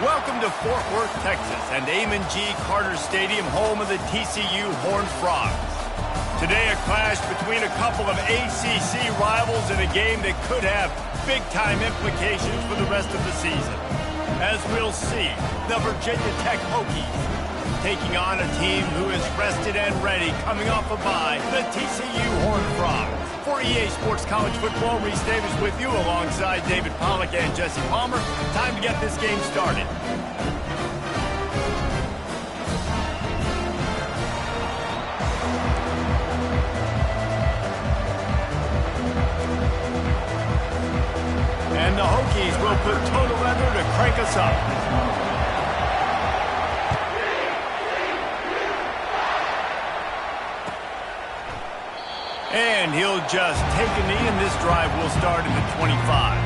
Welcome to Fort Worth, Texas, and Amon G. Carter Stadium, home of the TCU Horned Frogs. Today, a clash between a couple of ACC rivals in a game that could have big-time implications for the rest of the season. As we'll see, the Virginia Tech Hokies taking on a team who is rested and ready coming off a bye, the TCU Horned Frogs. For EA Sports College Football, Reese Davis with you alongside David Pollack and Jesse Palmer. Time to get this game started. And the Hokies will put total leather to crank us up. And he'll just take a knee, and this drive will start at the 25.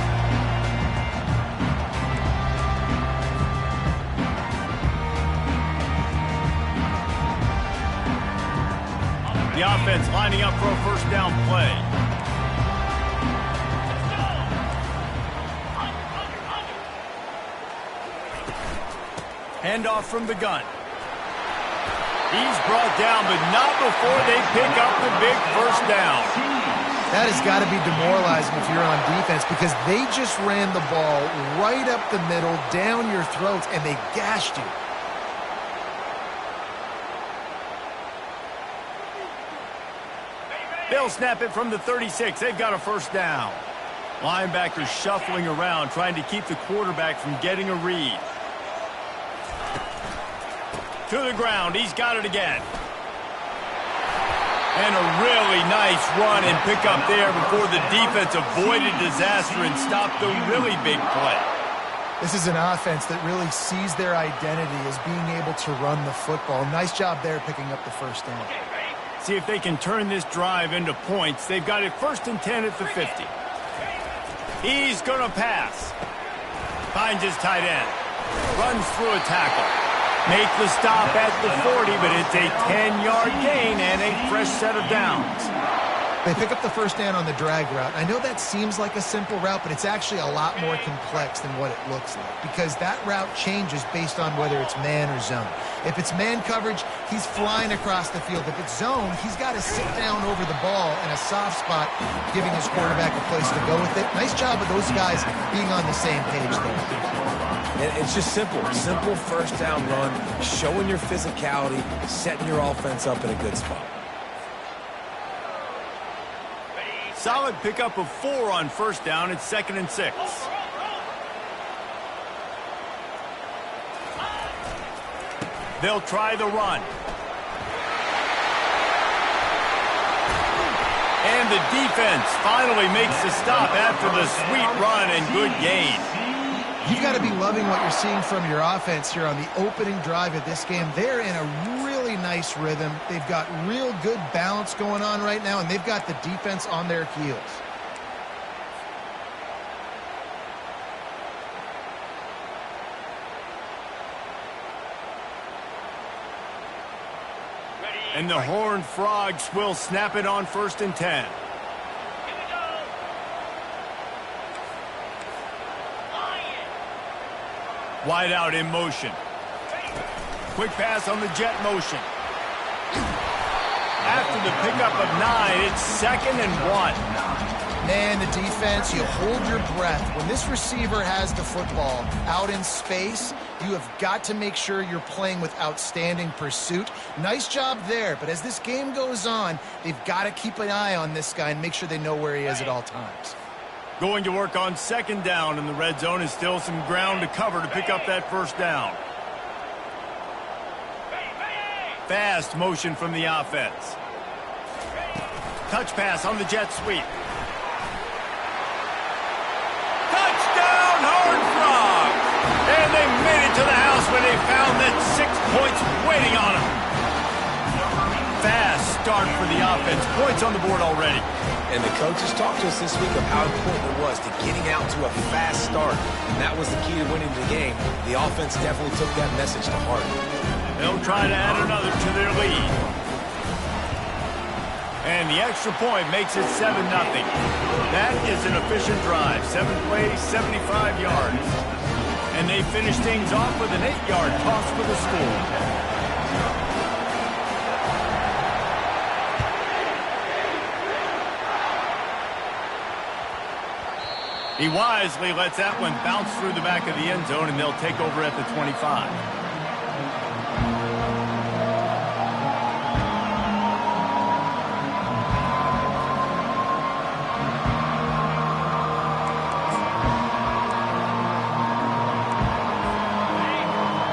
The offense lining up for a first down play. Handoff from the gun. He's brought down, but not before they pick up the big first down. That has got to be demoralizing if you're on defense, because they just ran the ball right up the middle, down your throats, and they gashed you. They'll snap it from the 36. They've got a first down. Linebackers shuffling around, trying to keep the quarterback from getting a read. To the ground. He's got it again. And a really nice run and pick up there before the defense avoided disaster and stopped a really big play. This is an offense that really sees their identity as being able to run the football. Nice job there picking up the first down. See if they can turn this drive into points. They've got it 1st and 10 at the 50. He's going to pass. Finds his tight end. Runs through a tackle. Make the stop at the 40, but it's a 10-yard gain and a fresh set of downs. They pick up the first down on the drag route. I know that seems like a simple route, but it's actually a lot more complex than what it looks like, because that route changes based on whether it's man or zone. If it's man coverage, he's flying across the field. If it's zone, he's got to sit down over the ball in a soft spot, giving his quarterback a place to go with it. Nice job of those guys being on the same page there. And it's just simple first down run, showing your physicality, setting your offense up in a good spot. Solid pickup of 4 on first down. It's 2nd and 6. They'll try the run. And the defense finally makes the stop after the sweet run and good gain. You've got to be loving what you're seeing from your offense here on the opening drive of this game. They're in a really nice rhythm. They've got real good balance going on right now, and they've got the defense on their heels. And the Horned Frogs will snap it on 1st and 10. Wide out in motion. Quick pass on the jet motion. After the pickup of 9, it's 2nd and 1. Man, the defense, you hold your breath. When this receiver has the football out in space, you have got to make sure you're playing with outstanding pursuit. Nice job there, but as this game goes on, they've got to keep an eye on this guy and make sure they know where he is at all times. Going to work on 2nd down in the red zone. Is still some ground to cover to pick up that first down. Fast motion from the offense. Touch pass on the jet sweep. Touchdown, Horned Frogs! And they made it to the house when they found that 6 points waiting on them. Fast start for the offense. Points on the board already. And the coaches talked to us this week of how important it was to getting out to a fast start. And that was the key to winning the game. The offense definitely took that message to heart. They'll try to add another to their lead. And the extra point makes it 7-0. That is an efficient drive. 7 plays, 75 yards. And they finish things off with an 8-yard toss for the score. He wisely lets that one bounce through the back of the end zone, and they'll take over at the 25.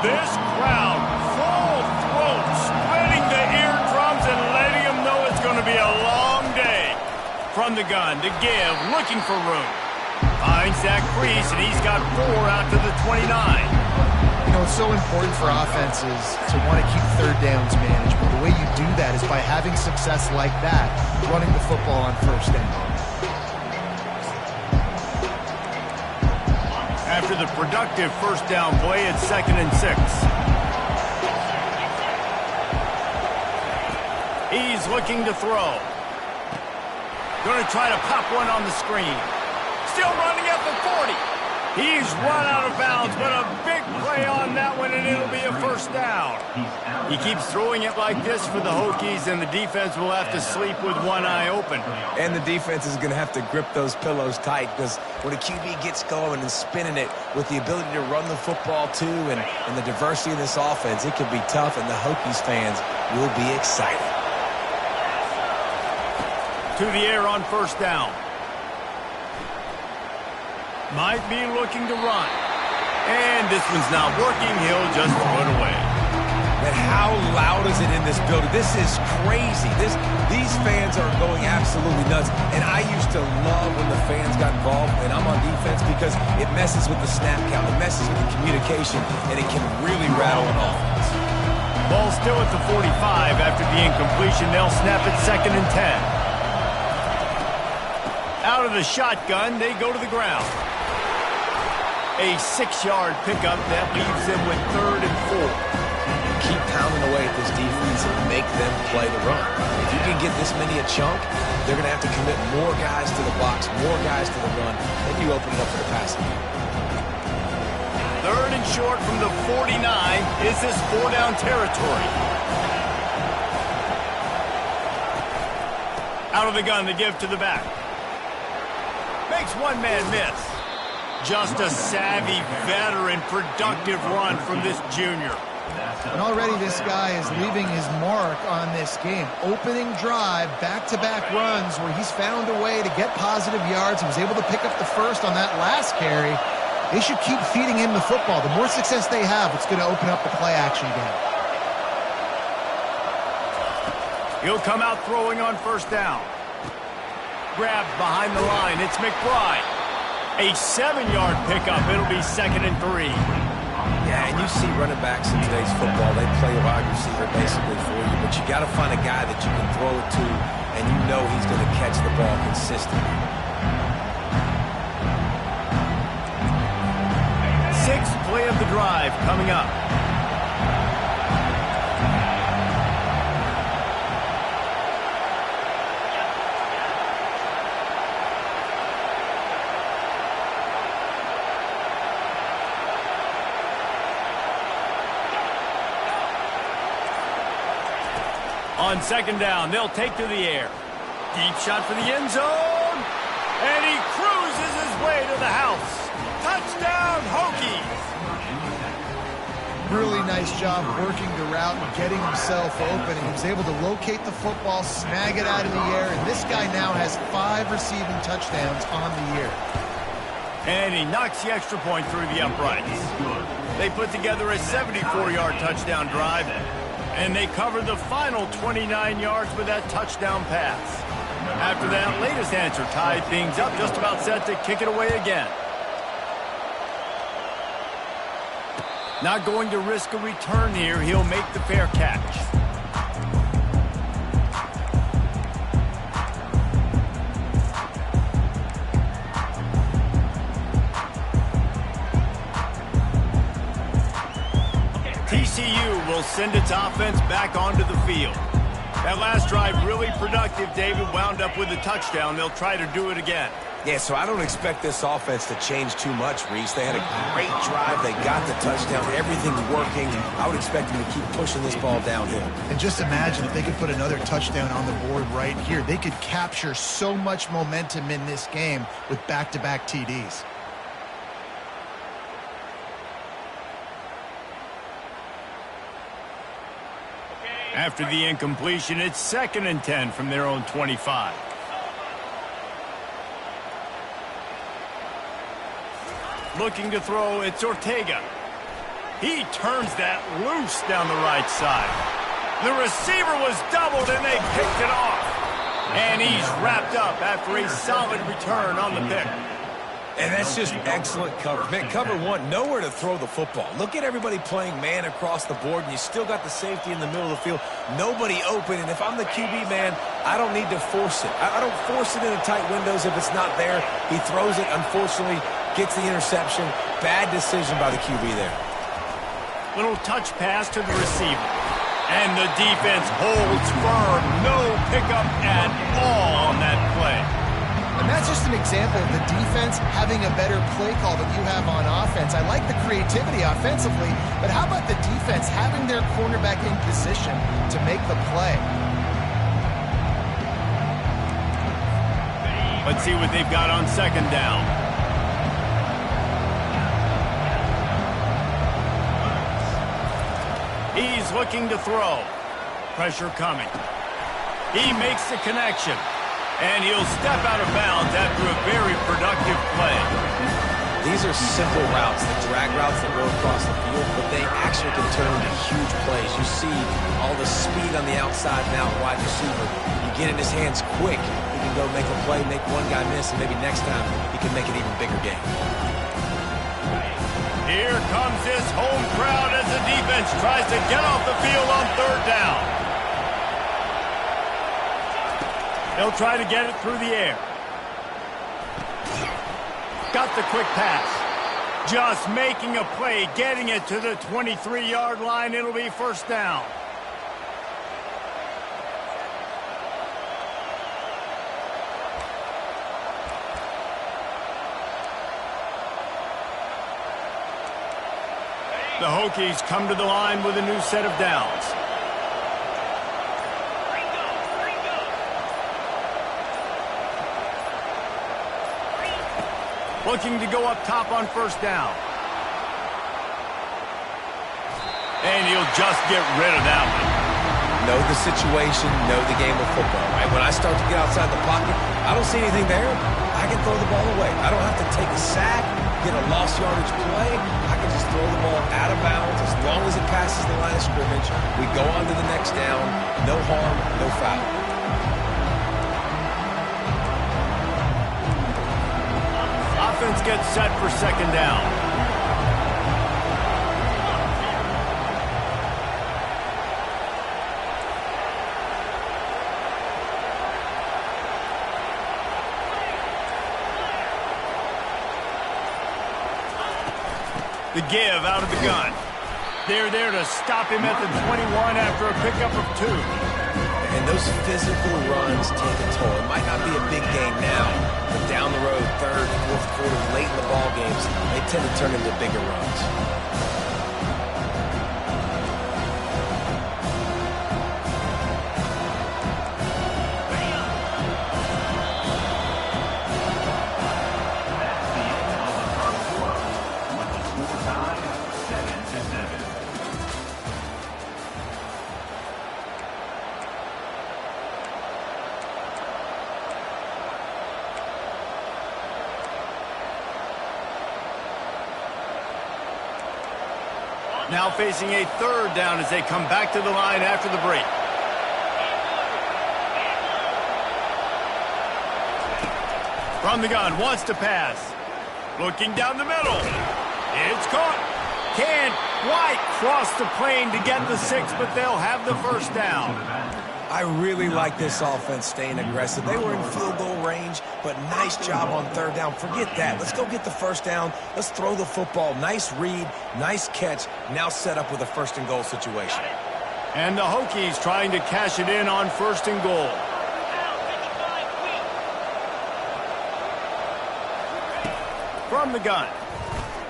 This crowd, full throat, spreading the eardrums and letting them know it's going to be a long day. From the gun to give, looking for room. Finds that crease, and he's got 4 out to the 29. You know, it's so important for offenses to want to keep third downs manageable. The way you do that is by having success like that, running the football on first down. After the productive first down play, it's 2nd and 6. He's looking to throw. Going to try to pop one on the screen. Still running at the 40. He's run out of bounds, but a big play on that one, and it'll be a first down. He keeps throwing it like this for the Hokies, and the defense will have to sleep with one eye open. And the defense is going to have to grip those pillows tight, because when a QB gets going and spinning it with the ability to run the football too and the diversity of this offense, it can be tough, and the Hokies fans will be excited. To the air on first down. Might be looking to run. And this one's not working. He'll just throw it away. But how loud is it in this building? This is crazy. These fans are going absolutely nuts. And I used to love when the fans got involved, and I'm on defense, because it messes with the snap count. It messes with the communication, and it can really rattle an offense. Ball still at the 45 after the incompletion. They'll snap it 2nd and 10. Out of the shotgun, they go to the ground. A 6-yard pickup that leaves them with 3rd and 4. Keep pounding away at this defense and make them play the run. If you can get this many a chunk, they're going to have to commit more guys to the box, more guys to the run, then you open it up for the passing. 3rd and short from the 49. Is this 4-down territory? Out of the gun, the give to the back. Makes one man miss. Just a savvy, veteran, productive run from this junior. And already this guy is leaving his mark on this game. Opening drive, back-to-back runs where he's found a way to get positive yards. He was able to pick up the first on that last carry. They should keep feeding him the football. The more success they have, it's going to open up the play-action game. He'll come out throwing on first down. Grabbed behind the line. It's McBride. A 7-yard pickup. It'll be 2nd and 3. Yeah, and you see running backs in today's football, they play a wide receiver basically for you, but you got to find a guy that you can throw it to, and you know he's going to catch the ball consistently. 6th play of the drive coming up. On 2nd down, they'll take to the air. Deep shot for the end zone. And he cruises his way to the house. Touchdown, Hokies! Really nice job working the route and getting himself open. He was able to locate the football, snag it out of the air, and this guy now has 5 receiving touchdowns on the year. And he knocks the extra point through the uprights. They put together a 74-yard touchdown drive, and they cover the final 29 yards with that touchdown pass. After that latest answer tied things up, just about set to kick it away again. Not going to risk a return here. He'll make the fair catch. TCU will send its offense back onto the field. That last drive really productive. David wound up with a touchdown. They'll try to do it again. Yeah, so I don't expect this offense to change too much, Reese. They had a great drive. They got the touchdown. Everything's working. I would expect them to keep pushing this ball downhill. And just imagine if they could put another touchdown on the board right here. They could capture so much momentum in this game with back-to-back TDs. After the incompletion, it's 2nd and 10 from their own 25. Looking to throw, it's Ortega. He turns that loose down the right side. The receiver was doubled and they picked it off. And he's wrapped up after a solid return on the pick. And that's just excellent cover. Man, cover one, nowhere to throw the football. Look at everybody playing man across the board, and you still got the safety in the middle of the field. Nobody open, and if I'm the QB, man, I don't need to force it. I don't force it into tight windows if it's not there. He throws it, unfortunately, gets the interception. Bad decision by the QB there. Little touch pass to the receiver. And the defense holds firm. No pickup at all on that play. And that's just an example of the defense having a better play call than you have on offense. I like the creativity offensively, but how about the defense having their cornerback in position to make the play? Let's see what they've got on 2nd down. He's looking to throw. Pressure coming. He makes the connection. And he'll step out of bounds after a very productive play. These are simple routes, the drag routes that go across the field, but they actually can turn into huge plays. You see all the speed on the outside now, wide receiver. You get in his hands quick. He can go make a play, make one guy miss, and maybe next time he can make an even bigger game. Here comes this home crowd as the defense tries to get off the field on 3rd down. They'll try to get it through the air. Got the quick pass. Just making a play, getting it to the 23-yard line. It'll be 1st down. The Hokies come to the line with a new set of downs. Looking to go up top on 1st down. And he'll just get rid of that one. Know the situation, know the game of football, right? When I start to get outside the pocket, I don't see anything there. I can throw the ball away. I don't have to take a sack, get a lost yardage play. I can just throw the ball out of bounds as long as it passes the line of scrimmage. We go on to the next down. No harm, no foul. Offense gets set for 2nd down. The give out of the gun. They're there to stop him at the 21 after a pickup of 2. And those physical runs take a toll. It might not be a big game now, but down the road, 3rd, 4th quarter, late in the ball games, they tend to turn into bigger runs. Now facing a 3rd down as they come back to the line after the break. From the gun, wants to pass. Looking down the middle. It's caught. Can't quite cross the plane to get the 6, but they'll have the 1st down. I really like this offense staying aggressive. They were in field goal range, but nice job on 3rd down. Forget that. Let's go get the 1st down. Let's throw the football. Nice read, nice catch. Now set up with a 1st and goal situation. And the Hokies trying to cash it in on 1st and goal. from the gun.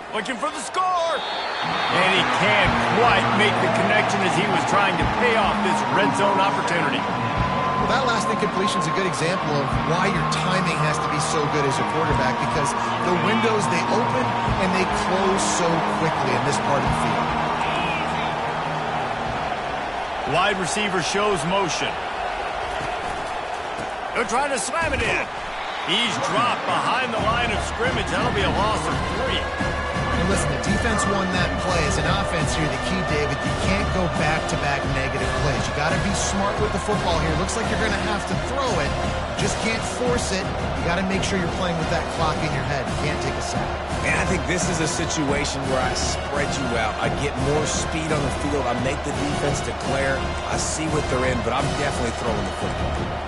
Looking for the score. And he can't quite make the connection as he was trying to pay off this red zone opportunity. Well, that last incompletion is a good example of why your timing has to be so good as a quarterback, because the windows, they open and they close so quickly in this part of the field. Wide receiver shows motion. They're trying to slam it in. He's dropped behind the line of scrimmage. That'll be a loss of 3. And listen, the defense won that play. As an offense here, the key, David, you can't go back-to-back negative plays. You got to be smart with the football here. Looks like you're going to have to throw it. Just can't force it. You got to make sure you're playing with that clock in your head. You can't take a sack. And I think this is a situation where I spread you out. I get more speed on the field. I make the defense declare. I see what they're in, but I'm definitely throwing the football.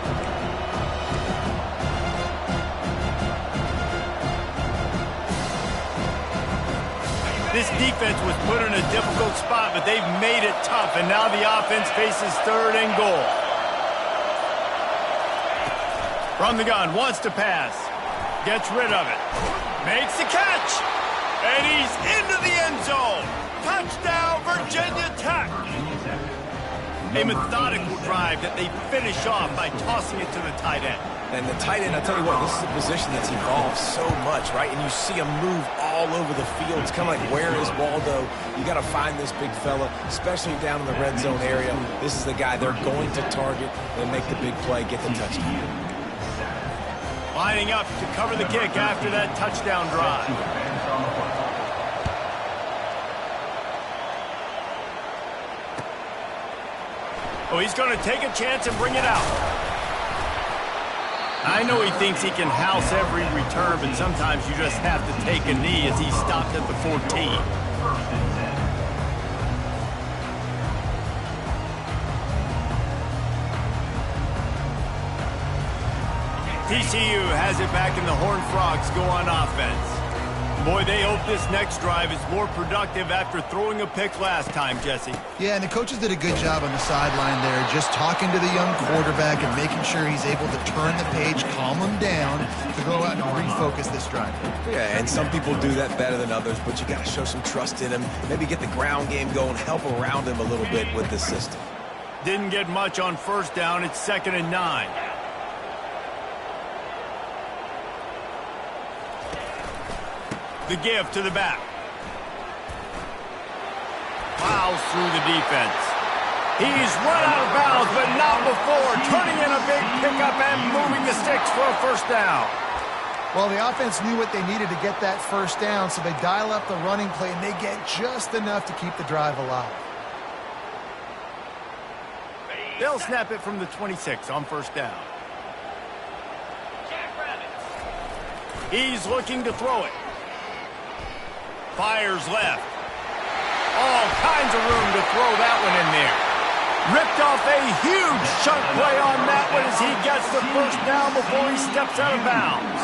This defense was put in a difficult spot, but they've made it tough, and now the offense faces 3rd and goal. From the gun, wants to pass. Gets rid of it. Makes the catch. And he's into the end zone. Touchdown, Virginia Tech. A methodical drive that they finish off by tossing it to the tight end. And the tight end, I'll tell you what, this is a position that's evolved so much, right? And you see him move all over the field. It's kind of like, where is Waldo? You got to find this big fella, especially down in the red zone area. This is the guy they're going to target and make the big play, get the touchdown. Lining up to cover the kick after that touchdown drive. Oh, he's going to take a chance and bring it out. I know he thinks he can house every return, but sometimes you just have to take a knee as he stopped at the 14. TCU has it back, and the Horned Frogs go on offense. Boy, they hope this next drive is more productive after throwing a pick last time, Jesse. Yeah, and the coaches did a good job on the sideline there, just talking to the young quarterback and making sure he's able to turn the page, calm him down, to go out and refocus this drive. Yeah, and some people do that better than others, but you got to show some trust in him, maybe get the ground game going, help around him a little bit with this system. Didn't get much on 1st down. It's 2nd and 9. The give to the back. Plows through the defense. He's run out of bounds, but not before turning in a big pickup and moving the sticks for a 1st down. Well, the offense knew what they needed to get that 1st down, so they dial up the running play, and they get just enough to keep the drive alive. They'll snap it from the 26 on 1st down. He's looking to throw it. Fires left. All kinds of room to throw that one in there. Ripped off a huge chunk play on that one as he gets the 1st down before he steps out of bounds.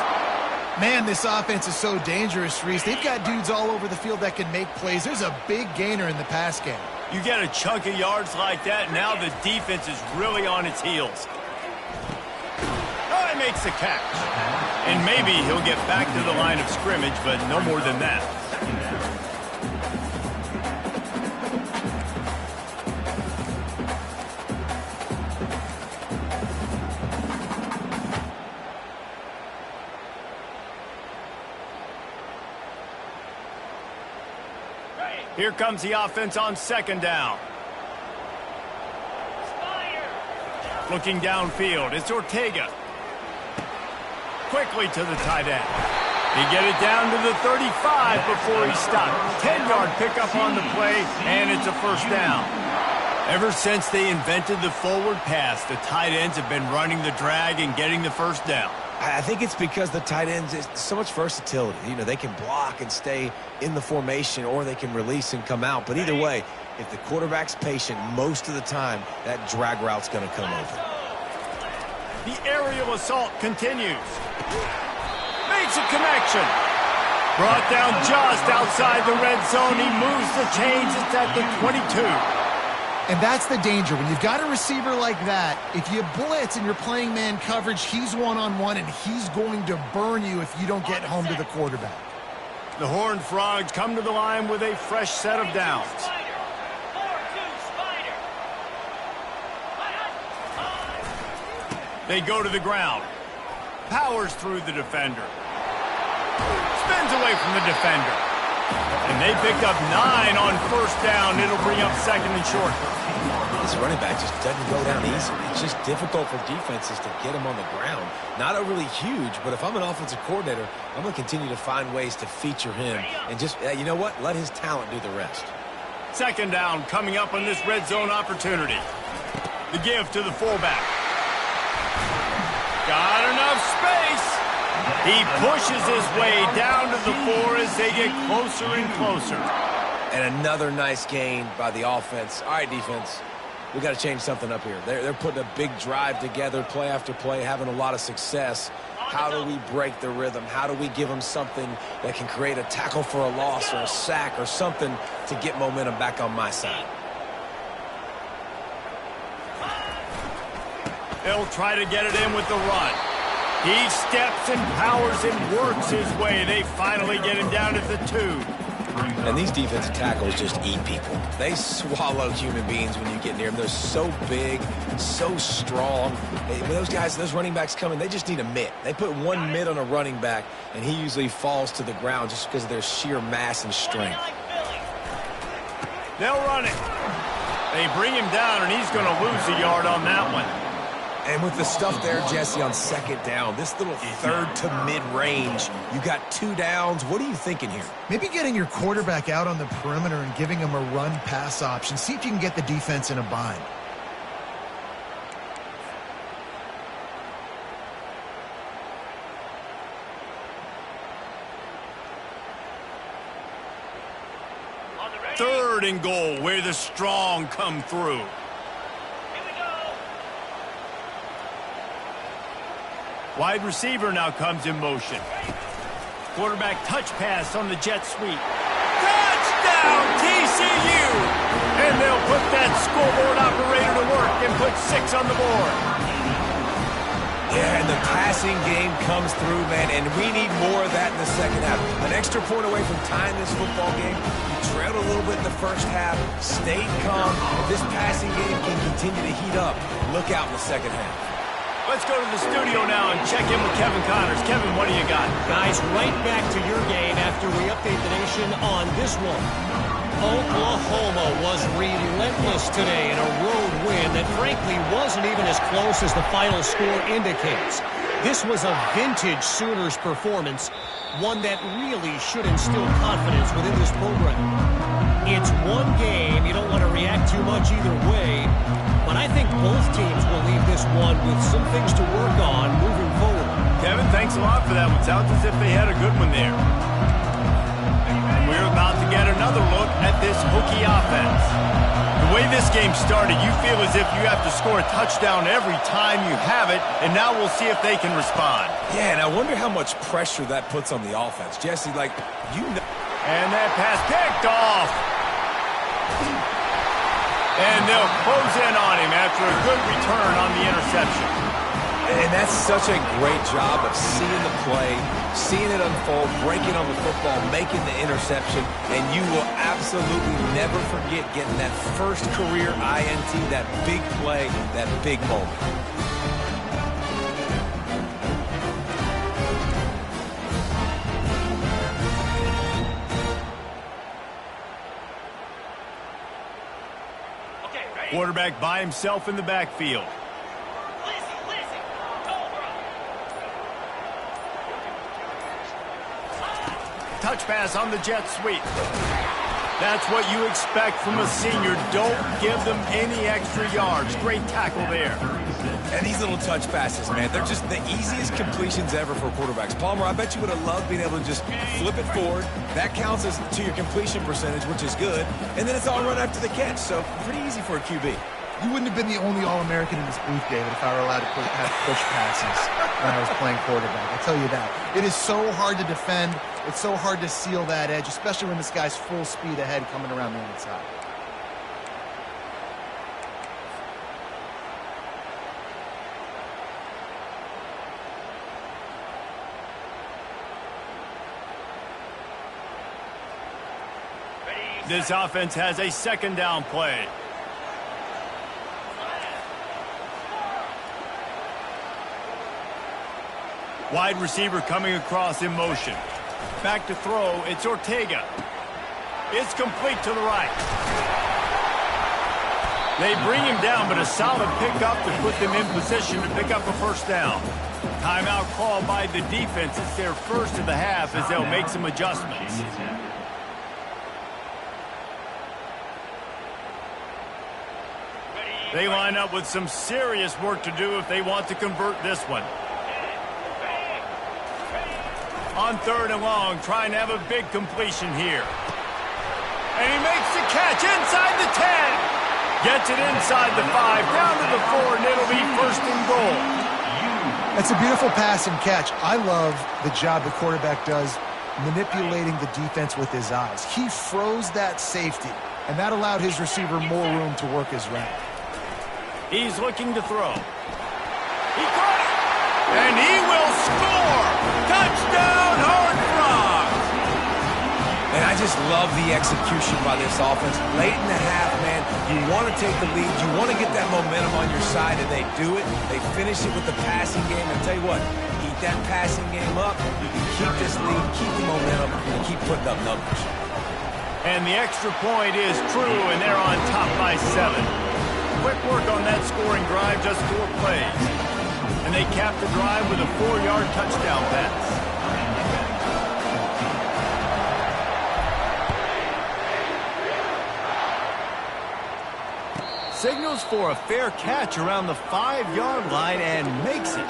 Man, this offense is so dangerous, Reese. They've got dudes all over the field that can make plays. There's a big gainer in the pass game. You get a chunk of yards like that, now the defense is really on its heels. Oh, he makes the catch. And maybe he'll get back to the line of scrimmage, but no more than that. Here comes the offense on 2nd down. Looking downfield, it's Ortega. Quickly to the tight end. He get it down to the 35 before he stopped. 10-yard pickup on the play, and it's a 1st down. Ever since they invented the forward pass, the tight ends have been running the drag and getting the 1st down. I think it's because the tight ends is so much versatility. You know, they can block and stay in the formation, or they can release and come out. But either way, if the quarterback's patient, most of the time, that drag route's going to come over. The aerial assault continues. Makes a connection. Brought down just outside the red zone. He moves the chains. It's at the 22. And that's the danger. When you've got a receiver like that, if you blitz and you're playing man coverage, he's one-on-one, and he's going to burn you if you don't get home to the quarterback. The Horned Frogs come to the line with a fresh set of downs. They go to the ground. Powers through the defender. Spins away from the defender. And they picked up 9 on first down. It'll bring up second and short. This running back just doesn't go down easily. It's just difficult for defenses to get him on the ground. Not overly huge, but if I'm an offensive coordinator, I'm going to continue to find ways to feature him. And just, you know what? Let his talent do the rest. Second down coming up on this red zone opportunity. The give to the fullback. Got enough space. He pushes his way down to the 4 as they get closer and closer. And another nice gain by the offense. All right, defense. We got to change something up here. They're putting a big drive together, play after play, having a lot of success. How do we break the rhythm? How do we give them something that can create a tackle for a loss or a sack or something to get momentum back on my side? They'll try to get it in with the run. He steps and powers and works his way. They finally get him down at the 2. And these defensive tackles just eat people. They swallow human beings when you get near them. They're so big, so strong. When those guys, those running backs come in, they just need a mitt. They put one mitt on a running back, and he usually falls to the ground just because of their sheer mass and strength. They'll run it. They bring him down, and he's going to lose a yard on that one. And with the stuff there, Jesse, on second down, this little third to mid-range, you got 2 downs. What are you thinking here? Maybe getting your quarterback out on the perimeter and giving him a run-pass option. See if you can get the defense in a bind. Third and goal, where the strong come through. Wide receiver now comes in motion. Quarterback touch pass on the jet sweep. Touchdown, TCU! And they'll put that scoreboard operator to work and put 6 on the board. Yeah, and the passing game comes through, man, and we need more of that in the second half. An extra point away from tying this football game. You trailed a little bit in the first half, stayed calm. If this passing game can continue to heat up, look out in the second half. Let's go to the studio now and check in with Kevin Connors. Kevin, what do you got? Guys, right back to your game after we update the nation on this one. Oklahoma was relentless today in a road win that frankly wasn't even as close as the final score indicates. This was a vintage Sooners performance, one that really should instill confidence within this program. It's one game. You don't want to react too much either way. But I think both teams will leave this one with some things to work on moving forward. Kevin, thanks a lot for that one. Sounds as if they had a good one there. And we're about to get another look at this Hokie offense. The way this game started, you feel as if you have to score a touchdown every time you have it, and now we'll see if they can respond. Yeah, and I wonder how much pressure that puts on the offense. Jesse, like, you know. And that pass picked off. And they'll close in on him after a good return on the interception. And that's such a great job of seeing the play, seeing it unfold, breaking on the football, making the interception, and you will absolutely never forget getting that first career INT, that big play, that big moment. Quarterback by himself in the backfield. Touch pass on the jet sweep. That's what you expect from a senior. Don't give them any extra yards. Great tackle there. And these little touch passes, man, they're just the easiest completions ever for quarterbacks. Palmer, I bet you would have loved being able to just flip it forward. That counts as to your completion percentage, which is good. And then it's all run after the catch, so pretty easy for a QB. You wouldn't have been the only All-American in this booth, David, if I were allowed to have push passes when I was playing quarterback. I'll tell you that. It is so hard to defend. It's so hard to seal that edge, especially when this guy's full speed ahead coming around the outside. This offense has a second down play. Wide receiver coming across in motion. Back to throw, it's Ortega. It's complete to the right. They bring him down, but a solid pickup to put them in position to pick up a first down. Timeout called by the defense. It's their first of the half as they'll make some adjustments. They line up with some serious work to do if they want to convert this one. On 3rd and long, trying to have a big completion here. And he makes the catch inside the 10. Gets it inside the 5, down to the 4, and it'll be 1st and goal. That's a beautiful pass and catch. I love the job the quarterback does manipulating the defense with his eyes. He froze that safety, and that allowed his receiver more room to work his route. He's looking to throw. He caught it! And he will score! Touchdown, Horned Frogs! And I just love the execution by this offense. Late in the half, man, you want to take the lead. You want to get that momentum on your side, and they do it. They finish it with the passing game. And tell you what, keep that passing game up. You can keep this lead, keep the momentum, and keep putting up numbers. And the extra point is true, and they're on top by 7. Quick work on that scoring drive, just 4 plays. And they cap the drive with a 4-yard touchdown pass. Signals for a fair catch around the 5-yard line and makes it.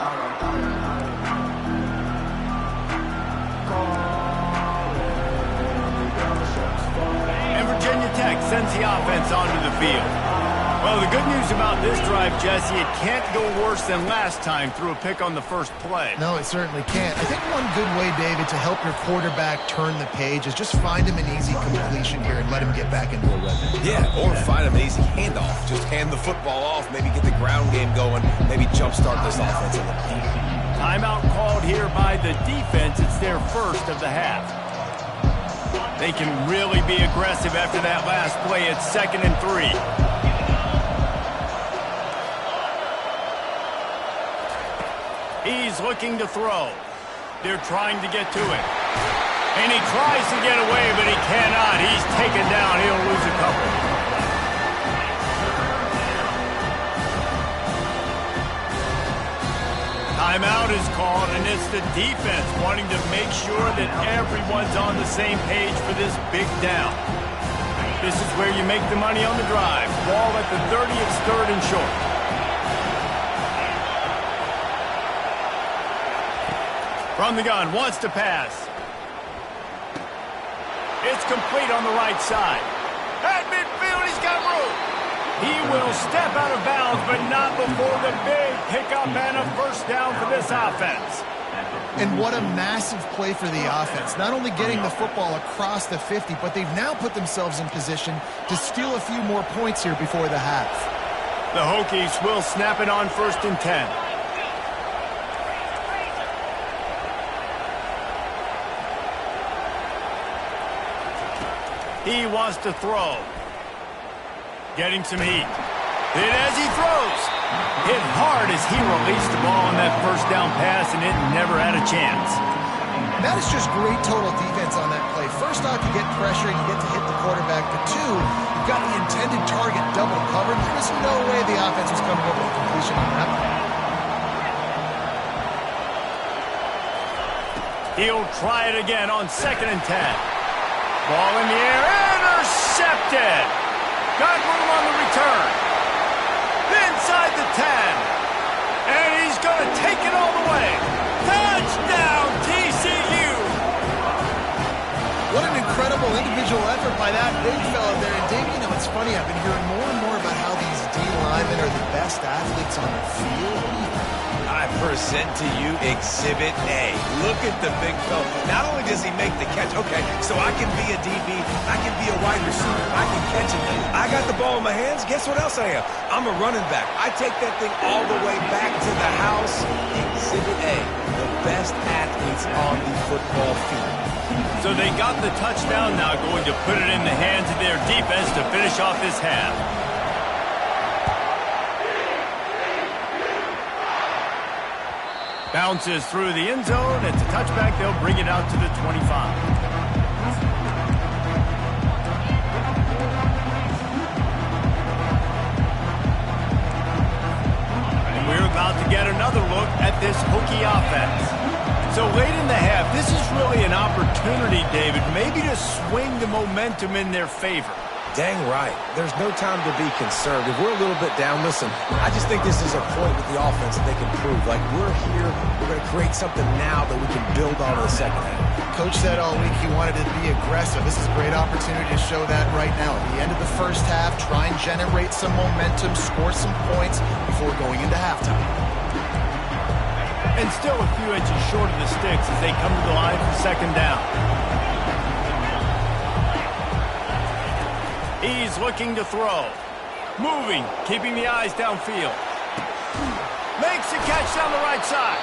And Virginia Tech sends the offense onto the field. Well, the good news about this drive, Jesse, it can't go worse than last time through a pick on the first play. No, it certainly can't. I think one good way, David, to help your quarterback turn the page is just find him an easy completion here and let him get back into a rhythm. Yeah, or find him an easy handoff. Just hand the football off, maybe get the ground game going, maybe jumpstart this offense a little bit. Timeout called here by the defense. It's their first of the half. They can really be aggressive after that last play. It's 2nd and 3. He's looking to throw. They're trying to get to it. And he tries to get away, but he cannot. He's taken down. He'll lose a couple. Timeout is called, and it's the defense wanting to make sure that everyone's on the same page for this big down. This is where you make the money on the drive. Ball at the 30, it's 3rd and short. From the gun, wants to pass. It's complete on the right side. At midfield, he's got room. He will step out of bounds, but not before the big pickup and a first down for this offense. And what a massive play for the offense. Not only getting the football across the 50, but they've now put themselves in position to steal a few more points here before the half. The Hokies will snap it on 1st and 10. He wants to throw. Getting some heat. Hit as he throws. Hit hard as he released the ball on that first down pass, and it never had a chance. That is just great total defense on that play. First off, you get pressure, you get to hit the quarterback. But 2, you've got the intended target double covered. There was no way the offense was coming up with a completion on that one. He'll try it again on 2nd and 10. Ball in the air, intercepted. Got room on the return. Inside the 10. And he's going to take it all the way. Touchdown, TCU. What an incredible individual effort by that big fella there. And Dave, you know, it's funny, I've been hearing more and more about how these D linemen are the best athletes on the field. I present to you Exhibit A. Look at the big fella. Not only does he make the catch, okay, so I can be a DB, I can be a wide receiver, I can catch it. I got the ball in my hands, guess what else I am? I'm a running back. I take that thing all the way back to the house. Exhibit A, the best athletes on the football field. So they got the touchdown, now going to put it in the hands of their defense to finish off this half. Bounces through the end zone. It's a touchback. They'll bring it out to the 25. We're about to get another look at this Hokie offense. So late in the half, this is really an opportunity, David, maybe to swing the momentum in their favor. Dang right. There's no time to be concerned. If we're a little bit down, listen, I just think this is a point with the offense that they can prove. Like, we're here, we're going to create something now that we can build on in the second half. Coach said all week he wanted to be aggressive. This is a great opportunity to show that right now. At the end of the first half, try and generate some momentum, score some points before going into halftime. And still a few inches short of the sticks as they come to the line for second down. He's looking to throw. Moving, keeping the eyes downfield. Makes a catch down the right side.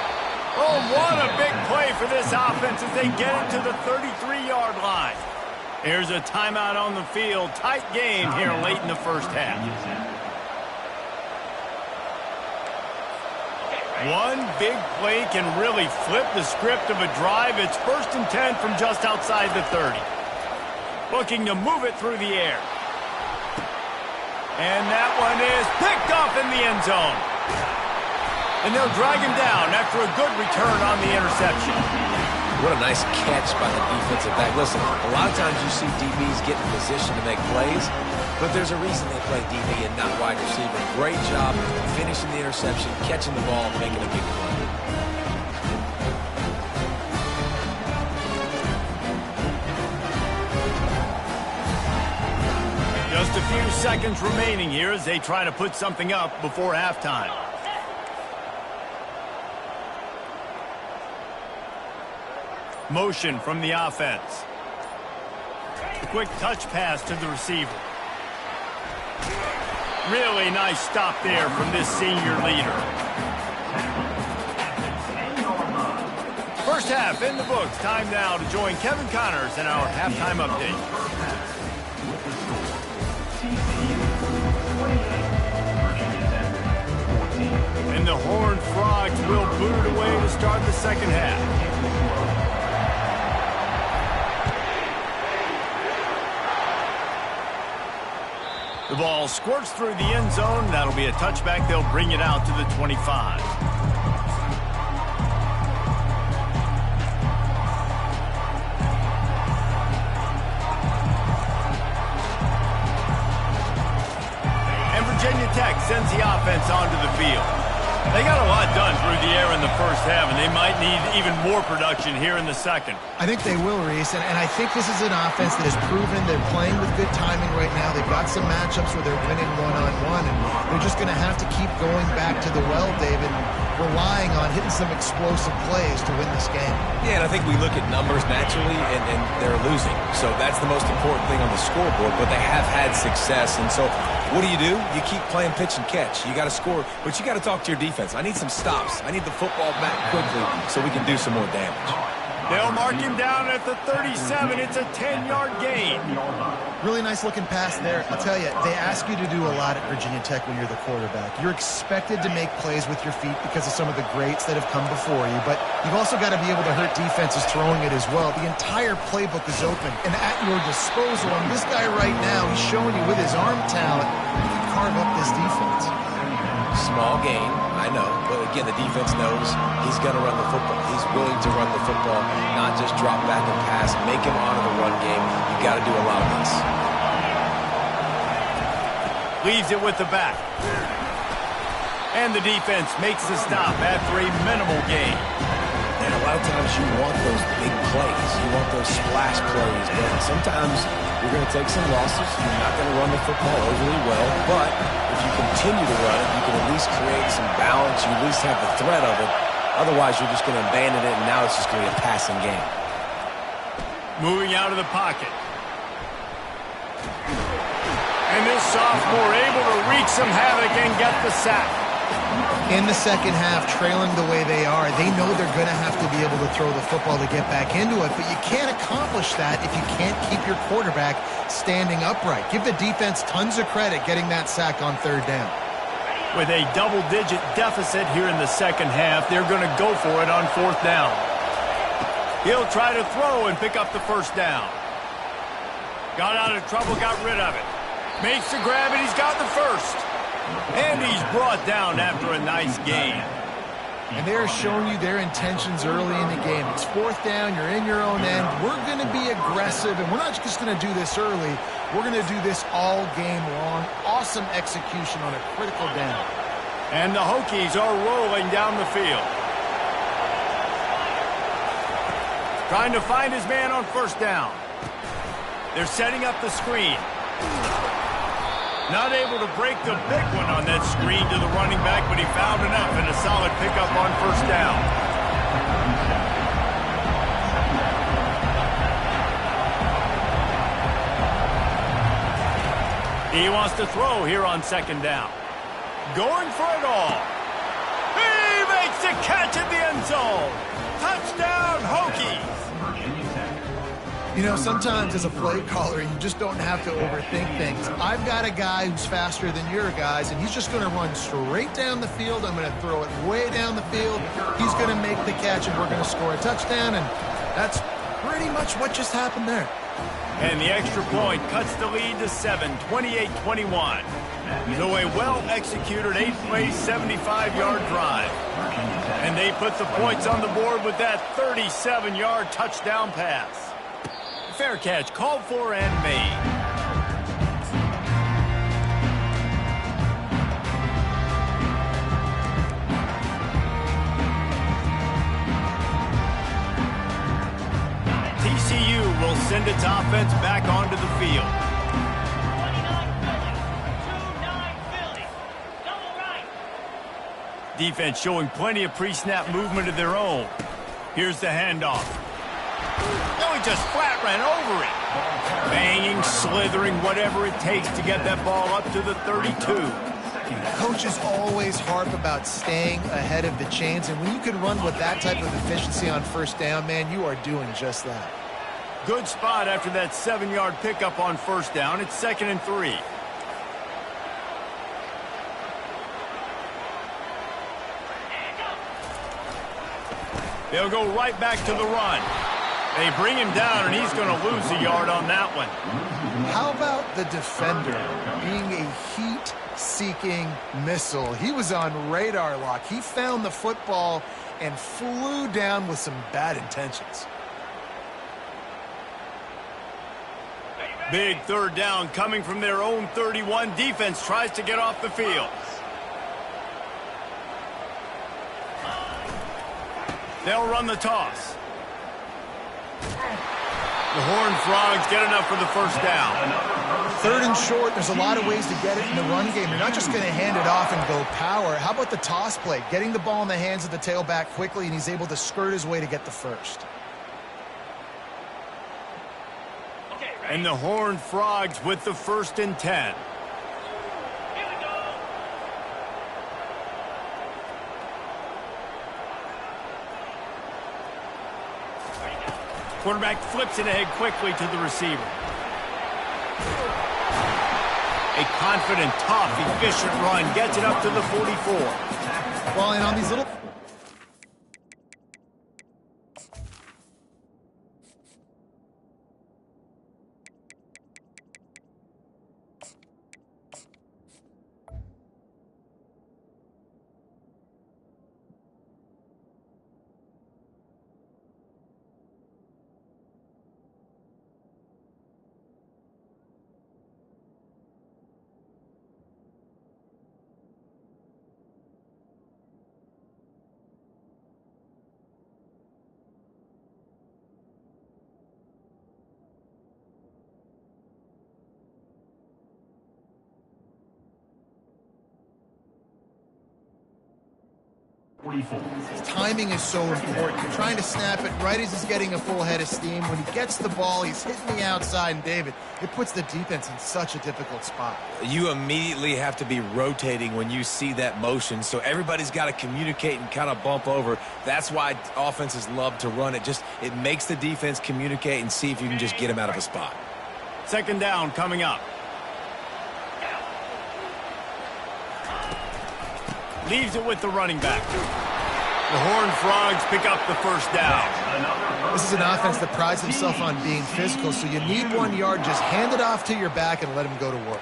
Oh, what a big play for this offense as they get it to the 33-yard line. Here's a timeout on the field. Tight game here late in the first half. One big play can really flip the script of a drive. It's 1st and 10 from just outside the 30. Looking to move it through the air. And that one is picked off in the end zone. And they'll drag him down after a good return on the interception. What a nice catch by the defensive back. Listen, a lot of times you see DBs get in position to make plays, but there's a reason they play DB and not wide receiver. Great job finishing the interception, catching the ball, making a big play. Just a few seconds remaining here as they try to put something up before halftime. Motion from the offense. A quick touch pass to the receiver. Really nice stop there from this senior leader. First half in the books. Time now to join Kevin Connors in our halftime update. And the Horned Frogs will boot it away to start the second half. The ball squirts through the end zone. That'll be a touchback. They'll bring it out to the 25. And Virginia Tech sends the offense onto the field. They got a lot done through the air in the first half, and they might need even more production here in the second. I think they will, Reese, and I think this is an offense that has proven they're playing with good timing right now. They've got some matchups where they're winning one-on-one, and they're just going to have to keep going back to the well, David, relying on hitting some explosive plays to win this game. Yeah, and I think we look at numbers naturally, and they're losing. So that's the most important thing on the scoreboard, but they have had success, and so what do? You keep playing pitch and catch. You got to score, but you got to talk to your defense. I need some stops. I need the football back quickly so we can do some more damage. They'll mark him down at the 37. It's a 10-yard gain. Really nice looking pass there. I'll tell you, they ask you to do a lot at Virginia Tech when you're the quarterback. You're expected to make plays with your feet because of some of the greats that have come before you, but you've also got to be able to hurt defenses throwing it as well. The entire playbook is open and at your disposal. And this guy right now, he's showing you with his arm talent, he can carve up this defense. Small gain, I know, but again, the defense knows he's going to run the football. He's willing to run the football, not just drop back and pass, make him honor the run game. You got to do a lot of this. Leaves it with the back. And the defense makes the stop after a minimal gain. And a lot of times you want those big plays. You want those splash plays, but sometimes you're going to take some losses. You're not going to run the football overly well, but if you continue to run it, you can at least create some balance. You at least have the threat of it. Otherwise, you're just going to abandon it, and now it's just going to be a passing game. Moving out of the pocket. And this sophomore able to wreak some havoc and get the sack. In the second half, trailing the way they are, they know they're going to have to be able to throw the football to get back into it, but you can't accomplish that if you can't keep your quarterback standing upright. Give the defense tons of credit getting that sack on third down. With a double-digit deficit here in the second half, they're going to go for it on fourth down. He'll try to throw and pick up the first down. Got out of trouble, got rid of it. Makes the grab, and he's got the first. And he's brought down after a nice gain. And they're showing you their intentions early in the game. It's fourth down, you're in your own end. We're going to be aggressive, and we're not just going to do this early. We're going to do this all game long. Awesome execution on a critical down. And the Hokies are rolling down the field. Trying to find his man on first down. They're setting up the screen. Not able to break the big one on that screen to the running back, but he found enough and a solid pickup on first down. He wants to throw here on second down. Going for it all. He makes the catch in the end zone. Touchdown, Hokies. You know, sometimes as a play caller, you just don't have to overthink things. I've got a guy who's faster than your guys, and he's just going to run straight down the field. I'm going to throw it way down the field. He's going to make the catch, and we're going to score a touchdown, and that's pretty much what just happened there. And the extra point cuts the lead to 7, 28-21. So a well-executed 8-play, 75-yard drive. And they put the points on the board with that 37-yard touchdown pass. Fair catch, called for and made. TCU will send its offense back onto the field. 29 Philly. 2-9 Philly. Double right. Defense showing plenty of pre-snap movement of their own. Here's the handoff. No, he just flat ran over it. Banging, slithering, whatever it takes to get that ball up to the 32. Coaches always harp about staying ahead of the chains, and when you can run with that type of efficiency on first down, man, you are doing just that. Good spot after that 7-yard pickup on first down. It's 2nd and 3. They'll go right back to the run. They bring him down, and he's going to lose a yard on that one. How about the defender being a heat-seeking missile? He was on radar lock. He found the football and flew down with some bad intentions. Big third down coming from their own 31. Defense tries to get off the field. They'll run the toss. The Horned Frogs get enough for the first down. 3rd and short, there's a lot of ways to get it in the run game. You're not just going to hand it off and go power. How about the toss play? Getting the ball in the hands of the tailback quickly, and he's able to skirt his way to get the first. And the Horned Frogs with the 1st and 10. Quarterback flips it ahead quickly to the receiver. A confident, tough, efficient run gets it up to the 44. Well, and on these little... Timing is so important. You're trying to snap it right as he's getting a full head of steam. When he gets the ball, he's hitting the outside, and David, it puts the defense in such a difficult spot. You immediately have to be rotating when you see that motion, so everybody's got to communicate and kind of bump over. That's why offenses love to run it. It makes the defense communicate and see if you can just get him out of a spot. Second down coming up. Leaves it with the running back. The Horned Frogs pick up the first down. This is an offense that prides himself on being physical, so you need 1 yard. Just hand it off to your back and let him go to work.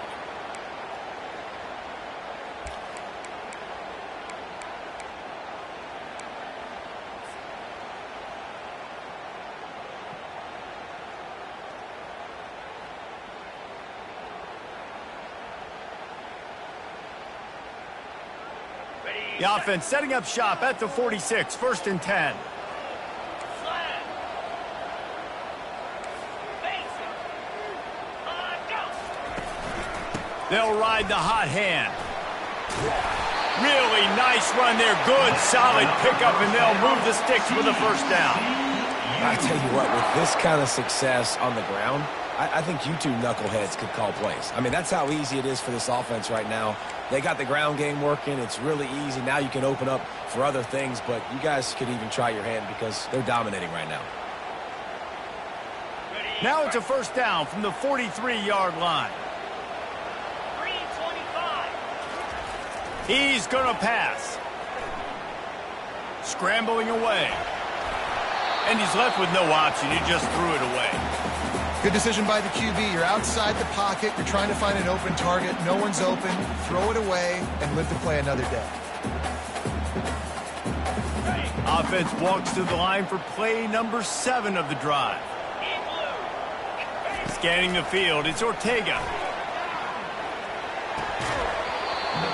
The offense setting up shop at the 46, 1st and 10. They'll ride the hot hand. Really nice run there. Good, solid pickup, and they'll move the sticks for the first down. I tell you what, with this kind of success on the ground, I think you two knuckleheads could call plays. I mean, that's how easy it is for this offense right now. They got the ground game working. It's really easy. Now you can open up for other things, but you guys could even try your hand because they're dominating right now. Now it's a first down from the 43-yard line. 325. He's going to pass. Scrambling away. And he's left with no option. He just threw it away. Good decision by the QB. You're outside the pocket. You're trying to find an open target. No one's open. Throw it away and live to play another day. Offense walks to the line for play number 7 of the drive. Scanning the field, it's Ortega.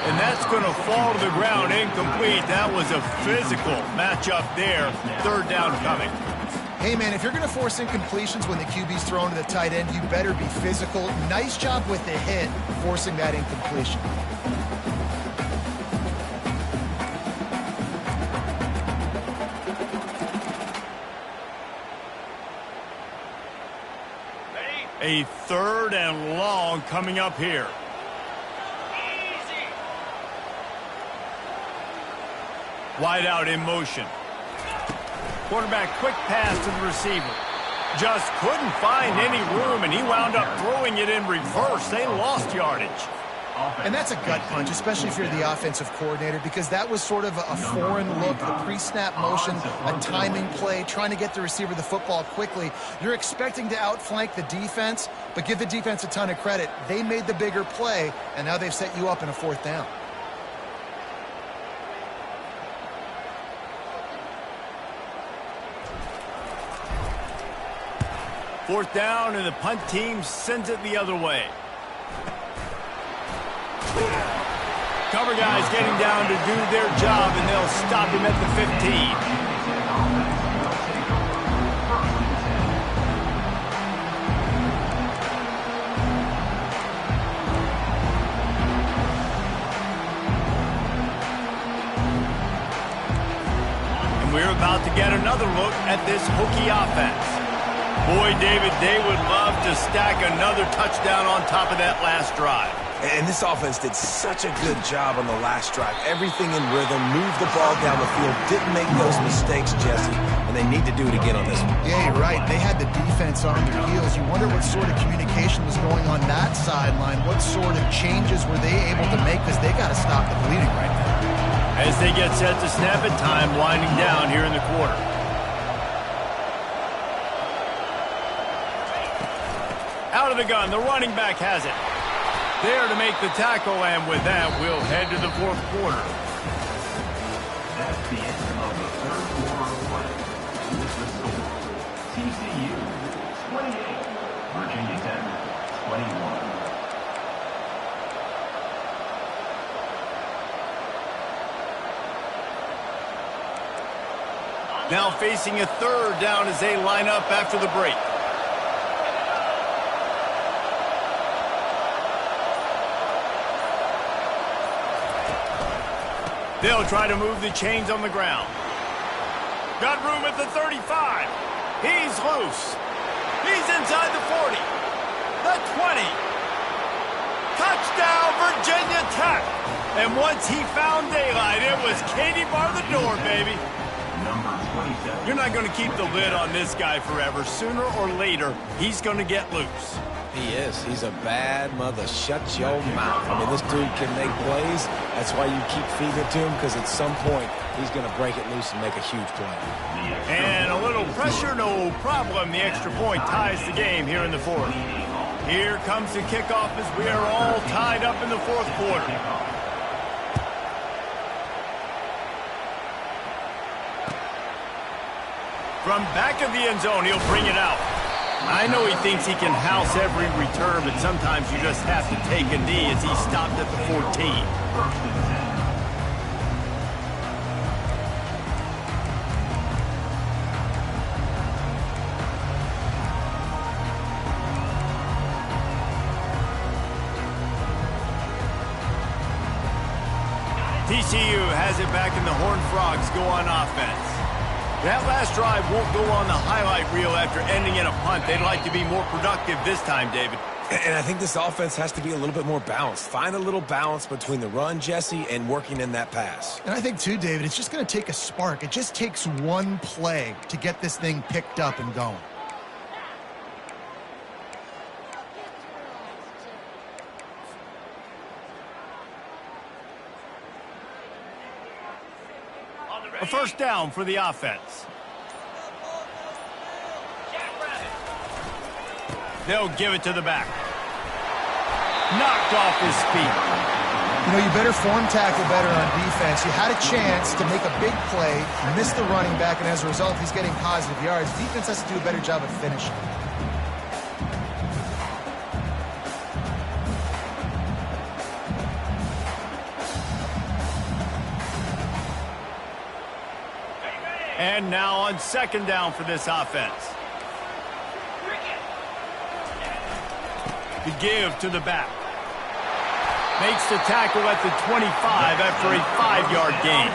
And that's going to fall to the ground incomplete. That was a physical matchup there. 3rd down coming. Hey, man, if you're going to force incompletions when the QB's thrown to the tight end, you better be physical. Nice job with the hit, forcing that incompletion. A 3rd and long coming up here. Wide out in motion. Quarterback quick pass to the receiver. Just couldn't find any room, and he wound up throwing it in reverse. They lost yardage. And that's a gut punch, especially if you're the offensive coordinator, because that was sort of a foreign look, the pre-snap motion, a timing play, trying to get the receiver the football quickly. You're expecting to outflank the defense, but give the defense a ton of credit. They made the bigger play, and now they've set you up in a 4th down. Fourth down, and the punt team sends it the other way. Cover guys getting down to do their job, and they'll stop him at the 15. And we're about to get another look at this Hokie offense. Boy, David, they would love to stack another touchdown on top of that last drive. And this offense did such a good job on the last drive. Everything in rhythm, moved the ball down the field, didn't make those mistakes, Jesse, and they need to do it again on this one. Yeah, you're right. They had the defense on their heels. You wonder what sort of communication was going on that sideline. What sort of changes were they able to make, because they got to stop the bleeding right now. As they get set to snap it, time winding down here in the quarter. Out of the gun, the running back has it. There to make the tackle, and with that, we'll head to the 4th quarter. That's the end of the 3rd quarter of play. With the score, TCU 28, Virginia Tech 21. Now facing a 3rd down as they line up after the break. They'll try to move the chains on the ground. Got room at the 35. He's loose. He's inside the 40. The 20. Touchdown, Virginia Tech. And once he found daylight, it was Katie bar the door, baby. Number 27. You're not going to keep the lid on this guy forever. Sooner or later, he's going to get loose. He is. He's a bad mother. Shut your mouth. I mean, this dude can make plays. That's why you keep feeding it to him, because at some point, he's going to break it loose and make a huge play. And a little pressure, no problem. The extra point ties the game here in the fourth. Here comes the kickoff as we are all tied up in the fourth quarter. From back of the end zone, he'll bring it out. I know he thinks he can house every return, but sometimes you just have to take a knee as he stopped at the 14. TCU has it back and the Horned Frogs go on offense. That last drive won't go on the highlight reel after ending in a punt. They'd like to be more productive this time, David. And I think this offense has to be a little bit more balanced. Find a little balance between the run, Jesse, and working in that pass. And I think, too, David, it's just going to take a spark. It just takes one play to get this thing picked up and going. A first down for the offense. They'll give it to the back. Knocked off his feet. You know, you better form tackle better on defense. You had a chance to make a big play, missed the running back, and as a result, he's getting positive yards. Defense has to do a better job of finishing. And now on second down for this offense. The give to the back. Makes the tackle at the 25 after a 5-yard gain.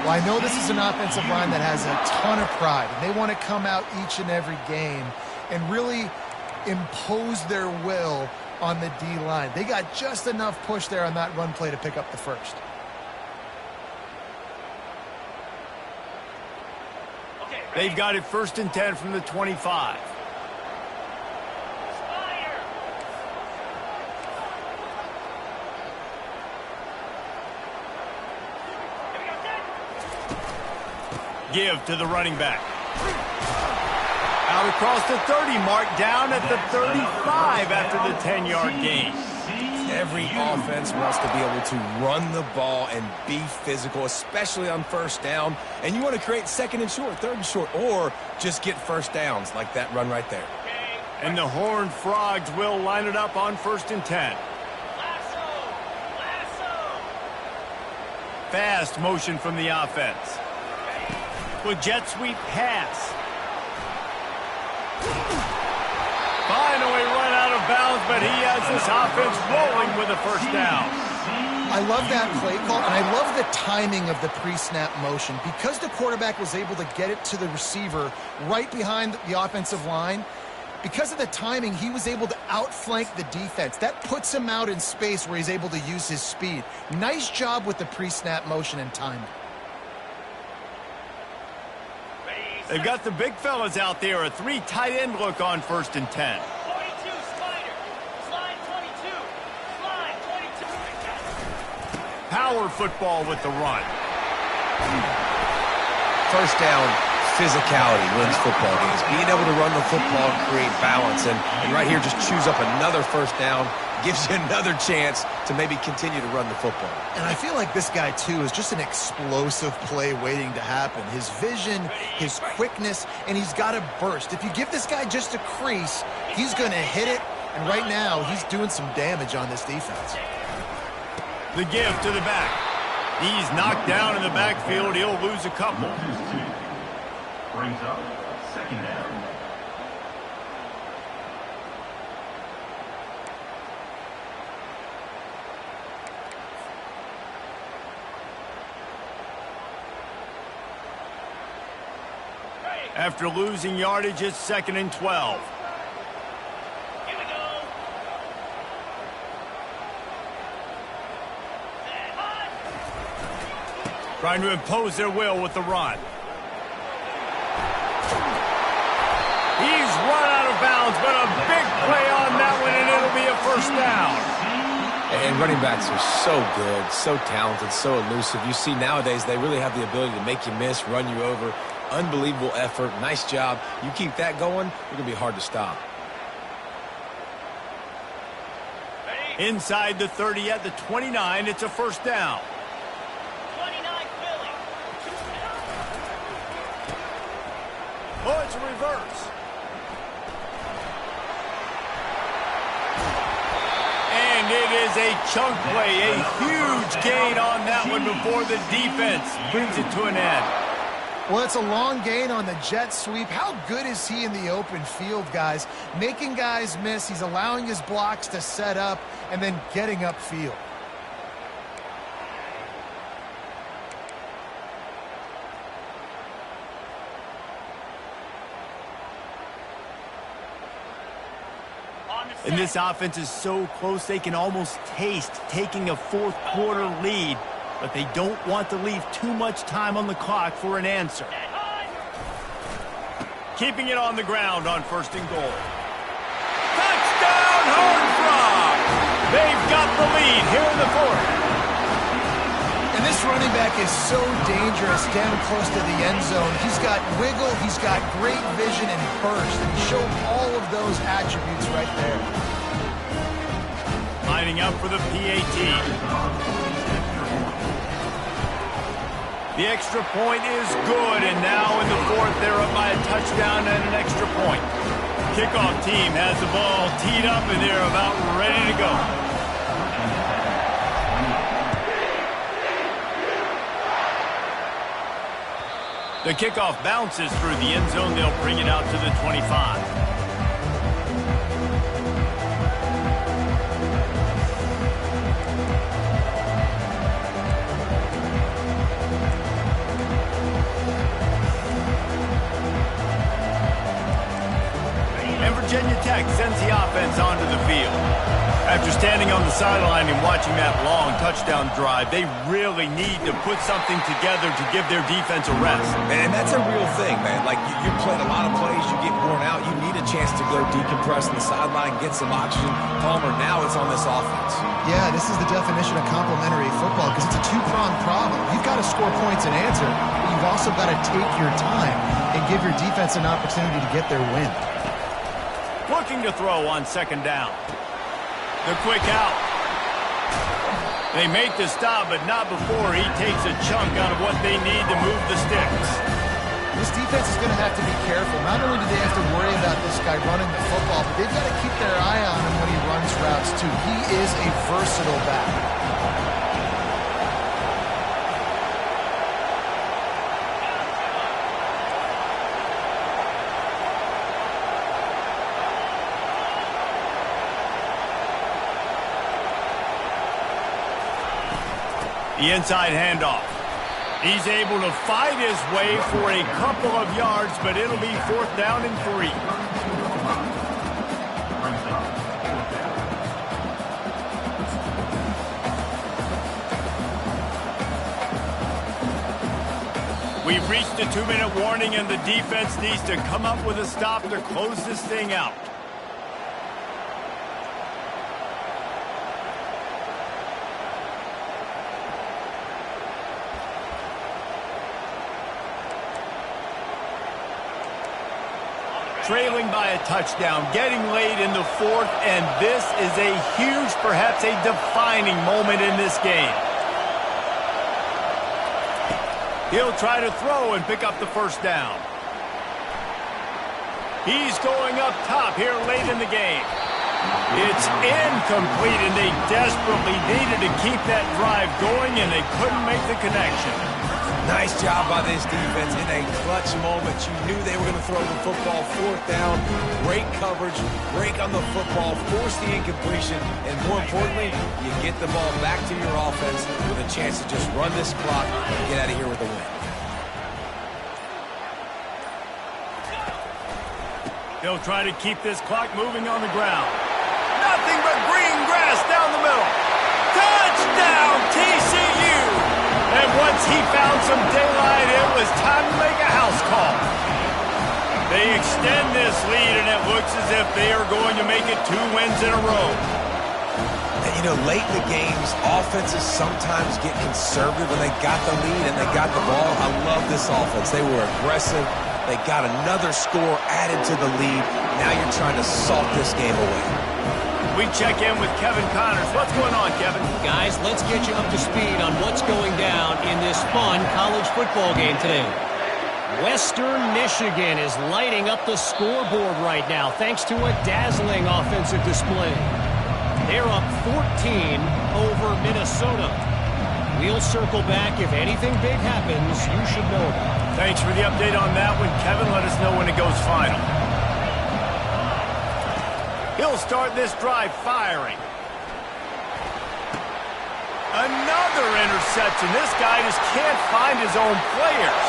Well, I know this is an offensive line that has a ton of pride, and they want to come out each and every game and really impose their will on the D-line. They got just enough push there on that run play to pick up the first. They've got it 1st and 10 from the 25. Give to the running back. Out across the 30 mark, down at the 35 after the 10-yard gain. Every offense wants to be able to run the ball and be physical, especially on first down. And you want to create 2nd and short, 3rd and short, or just get first downs like that run right there. And the Horned Frogs will line it up on 1st and 10. Fast motion from the offense. With jet sweep pass. Finally run out of bounds, but he has this offense rolling with a first down. I love that play call, and I love the timing of the pre-snap motion. Because the quarterback was able to get it to the receiver right behind the offensive line, because of the timing, he was able to outflank the defense. That puts him out in space where he's able to use his speed. Nice job with the pre-snap motion and timing. They've got the big fellas out there, a 3 tight end look on 1st and 10. 22, Spider. Slide 22. Slide 22. Power football with the run. First down, physicality wins football games. Being able to run the football and create balance. And right here, just choose up another first down. Gives you another chance to maybe continue to run the football. And I feel like this guy, too, is just an explosive play waiting to happen. His vision, his quickness, and he's got a burst. If you give this guy just a crease, he's going to hit it. And right now, he's doing some damage on this defense. The give to the back. He's knocked down in the backfield. He'll lose a couple. Brings up 2nd down. After losing yardage, it's 2nd and 12. Here we go. Trying to impose their will with the run. He's run out of bounds, but a big play on that one, and it'll be a first down. And running backs are so good, so talented, so elusive. You see nowadays they really have the ability to make you miss, run you over. Unbelievable effort. Nice job. You keep that going, you're going to be hard to stop. Inside the 30 at the 29, it's a first down. 29 Philly. Oh, it's a reverse. And it is a chunk play, a huge gain on that one before the defense brings it to an end. Well, it's a long gain on the jet sweep. How good is he in the open field, guys? Making guys miss. He's allowing his blocks to set up and then getting upfield. And this offense is so close they can almost taste taking a fourth quarter lead, but they don't want to leave too much time on the clock for an answer. Keeping it on the ground on 1st and goal. Touchdown, Horned Frogs! They've got the lead here in the 4th. And this running back is so dangerous down close to the end zone. He's got wiggle, he's got great vision and burst, and he showed all of those attributes right there. Lining up for the PAT. The extra point is good, and now in the 4th, they're up by a touchdown and an extra point. Kickoff team has the ball teed up, and they're about ready to go. The kickoff bounces through the end zone. They'll bring it out to the 25. Virginia Tech sends the offense onto the field. After standing on the sideline and watching that long touchdown drive, they really need to put something together to give their defense a rest. And that's a real thing, man. Like, you played a lot of plays, you get worn out, you need a chance to go decompress on the sideline, get some oxygen. Palmer, now it's on this offense. Yeah, this is the definition of complementary football because it's a two-pronged problem. You've got to score points and answer, but you've also got to take your time and give your defense an opportunity to get their win. Looking to throw on 2nd down. The quick out. They make the stop, but not before he takes a chunk out of what they need to move the sticks. This defense is going to have to be careful. Not only do they have to worry about this guy running the football, but they've got to keep their eye on him when he runs routes, too. He is a versatile back. The inside handoff. He's able to fight his way for a couple of yards, but it'll be 4th down and 3. We've reached a 2-minute warning, and the defense needs to come up with a stop to close this thing out. Trailing by a touchdown, getting late in the 4th, and this is a huge, perhaps a defining moment in this game. He'll try to throw and pick up the 1st down. He's going up top here late in the game. It's incomplete, and they desperately needed to keep that drive going, and they couldn't make the connection. Nice job by this defense in a clutch moment. You knew they were going to throw the football. 4th down, great coverage, break on the football, force the incompletion, and more importantly, you get the ball back to your offense with a chance to just run this clock and get out of here with a win. They'll try to keep this clock moving on the ground. Nothing but green grass down the middle. Touchdown, TCU! And once he found some daylight, it was time to make a house call. They extend this lead, and it looks as if they are going to make it 2 wins in a row. And, you know, late in the games, offenses sometimes get conservative when they got the lead and they got the ball. I love this offense. They were aggressive. They got another score added to the lead. Now you're trying to salt this game away. We check in with Kevin Connors. What's going on, Kevin? Guys, let's get you up to speed on what's going down in this fun college football game today. Western Michigan is lighting up the scoreboard right now thanks to a dazzling offensive display. They're up 14 over Minnesota. We'll circle back. If anything big happens, you should know about it. Thanks for the update on that one, Kevin. Let us know when it goes final. He'll start this drive firing. Another interception. This guy just can't find his own players.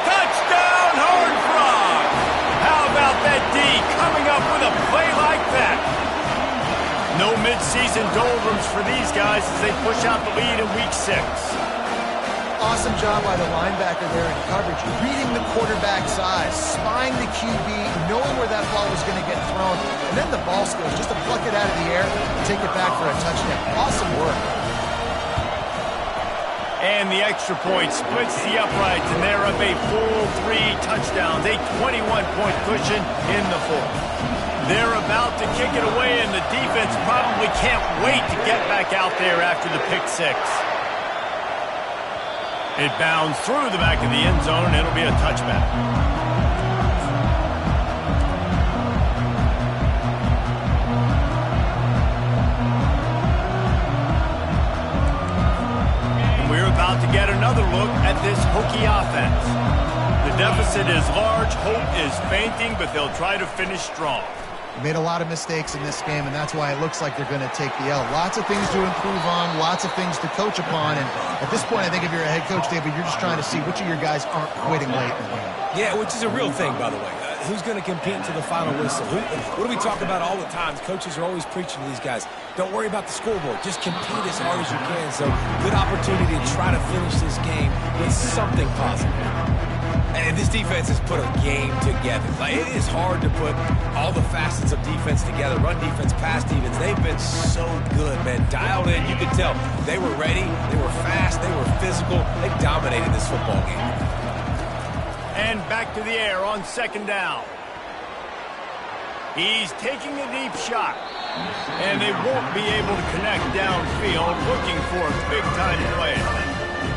Touchdown, Horned Frogs! How about that D coming up with a play like that? No midseason doldrums for these guys as they push out the lead in Week 6. Awesome job by the linebacker there in coverage, reading the quarterback's eyes, spying the QB, knowing where that ball was going to get thrown, and then the ball skills just to pluck it out of the air and take it back for a touchdown. Awesome work. And the extra point splits the uprights, and they're up a full 3 touchdowns, a 21-point cushion in the fourth. They're about to kick it away, and the defense probably can't wait to get back out there after the pick 6. It bounds through the back of the end zone, and it'll be a touchback. And we're about to get another look at this Hokie offense. The deficit is large, hope is fainting, but they'll try to finish strong. They made a lot of mistakes in this game, and that's why it looks like they're going to take the L. Lots of things to improve on, lots of things to coach upon, and at this point, I think if you're a head coach, David, you're just trying to see which of your guys aren't quitting late in the game. Yeah, which is a real thing, by the way. Who's going to compete to the final whistle? What do we talk about all the time? Coaches are always preaching to these guys. Don't worry about the scoreboard. Just compete as hard as you can. So, good opportunity to try to finish this game with something positive. And this defense has put a game together. Like, it is hard to put all the facets of defense together. Run defense, pass defense. They've been so good, man. Dialed in. You could tell they were ready. They were fast. They were physical. They dominated this football game. And back to the air on 2nd down. He's taking a deep shot. And they won't be able to connect downfield, looking for a big-time play.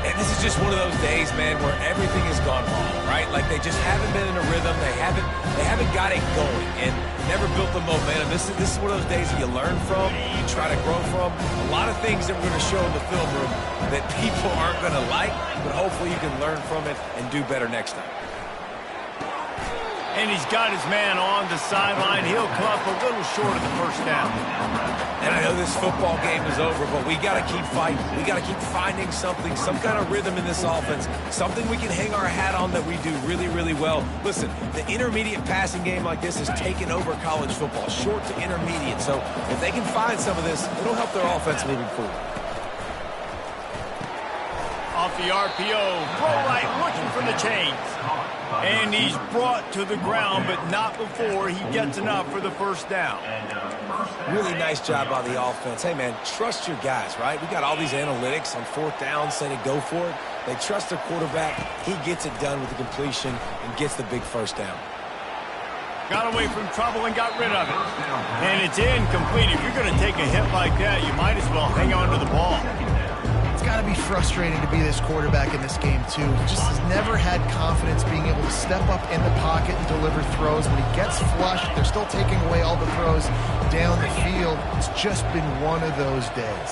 And this is just one of those days, man, where everything has gone wrong, right? Like they just haven't been in a rhythm. They haven't got it going and never built the momentum. This is one of those days that you learn from, you try to grow from. A lot of things that we're going to show in the film room that people aren't going to like, but hopefully you can learn from it and do better next time. And he's got his man on the sideline. He'll come up a little short of the first down. And I know this football game is over, but we got to keep fighting. We got to keep finding something, some kind of rhythm in this offense, something we can hang our hat on that we do really, really well. Listen, the intermediate passing game like this has taken over college football, short to intermediate. So if they can find some of this, it'll help their offense moving forward. Off the RPO, throw right, looking for the chains. And he's brought to the ground, but not before he gets enough for the first down. Really nice job by the offense. Hey, man, trust your guys, right? We got all these analytics on 4th down, say to go for it. They trust their quarterback. He gets it done with the completion and gets the big first down. Got away from trouble and got rid of it. And it's incomplete. If you're going to take a hit like that, you might as well hang on to the ball. It's got to be frustrating to be this quarterback in this game, too. He just has never had confidence being able to step up in the pocket and deliver throws. When he gets flushed, they're still taking away all the throws down the field. It's just been one of those days.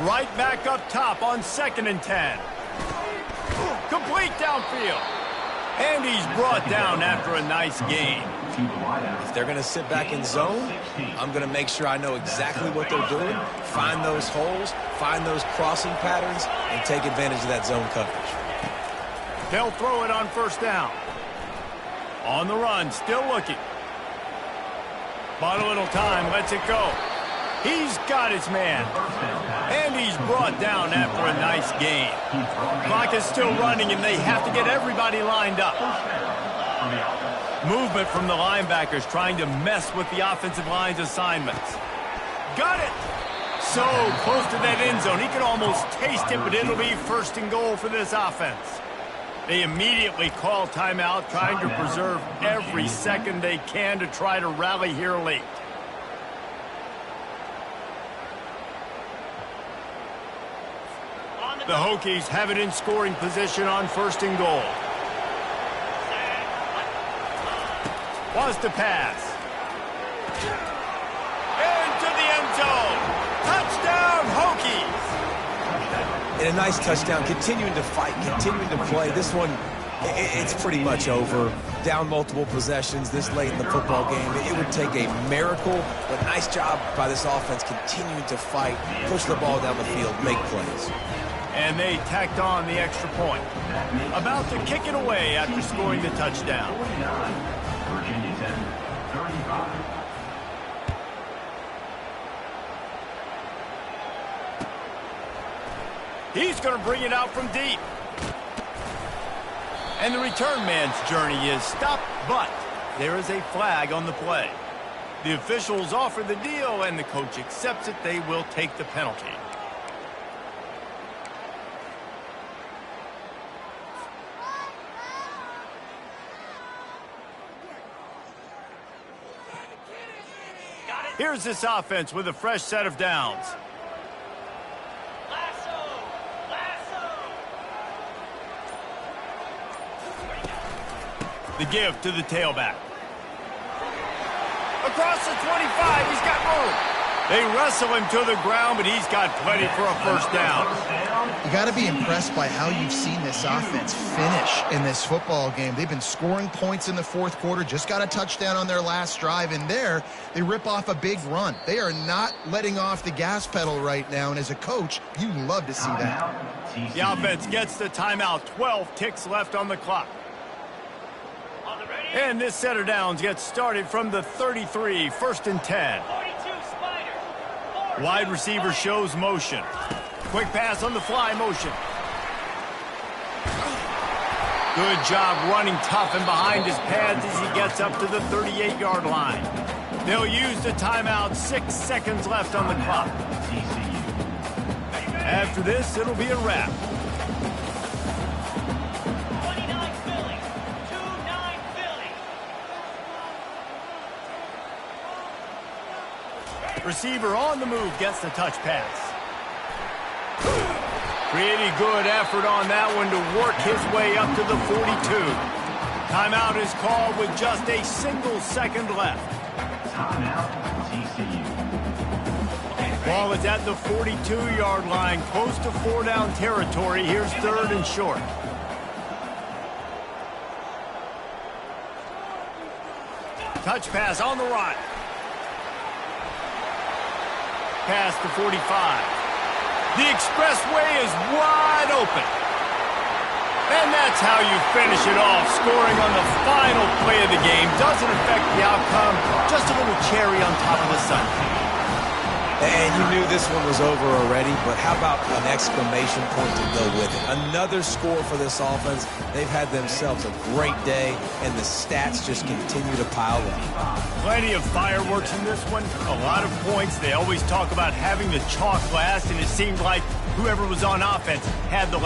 Right back up top on 2nd and 10. Complete downfield. And he's brought down after a nice gain. If they're going to sit back in zone, I'm going to make sure I know exactly what they're doing, find those holes, find those crossing patterns, and take advantage of that zone coverage. They'll throw it on first down. On the run, still looking. But a little time, lets it go. He's got his man. And he's brought down after a nice gain. Clock is still running, and they have to get everybody lined up. Movement from the linebackers trying to mess with the offensive line's assignments. Got it! So close to that end zone. He can almost taste it, but it'll be first and goal for this offense. They immediately call timeout, trying to preserve every second they can to try to rally here late. The Hokies have it in scoring position on first and goal. Wants to pass. Into the end zone. Touchdown, Hokies. And a nice touchdown, continuing to fight, continuing to play. This one, it's pretty much over. Down multiple possessions this late in the football game. It would take a miracle, but nice job by this offense continuing to fight, push the ball down the field, make plays. And they tacked on the extra point. About to kick it away after scoring the touchdown. Virginia 10, 35. He's going to bring it out from deep. And the return man's journey is stopped, but there is a flag on the play. The officials offer the deal, and the coach accepts it. They will take the penalty. Here's this offense with a fresh set of downs. The give to the tailback. Across the 25, he's got room. They wrestle him to the ground, but he's got plenty for a first down. You got to be impressed by how you've seen this offense finish in this football game. They've been scoring points in the fourth quarter, just got a touchdown on their last drive, and there they rip off a big run. They are not letting off the gas pedal right now, and as a coach, you love to see that. The offense gets the timeout. 12 ticks left on the clock. And this set of downs gets started from the 33, first and 10. Wide receiver shows motion. Quick pass on the fly motion. Good job running tough and behind his pads as he gets up to the 38-yard line. They'll use the timeout. 6 seconds left on the clock. After this, it'll be a wrap. Receiver on the move gets the touch pass. Pretty good effort on that one to work his way up to the 42. Timeout is called with just a single second left. Timeout, TCU. Ball is at the 42-yard line, close to 4-down territory. Here's third and short. Touch pass on the right. Past the 45. The expressway is wide open. And that's how you finish it off. Scoring on the final play of the game doesn't affect the outcome. Just a little cherry on top of the sundae. And you knew this one was over already, but how about an exclamation point to go with it? Another score for this offense. They've had themselves a great day, and the stats just continue to pile up. Plenty of fireworks in this one. A lot of points. They always talk about having the chalk last, and it seemed like whoever was on offense had the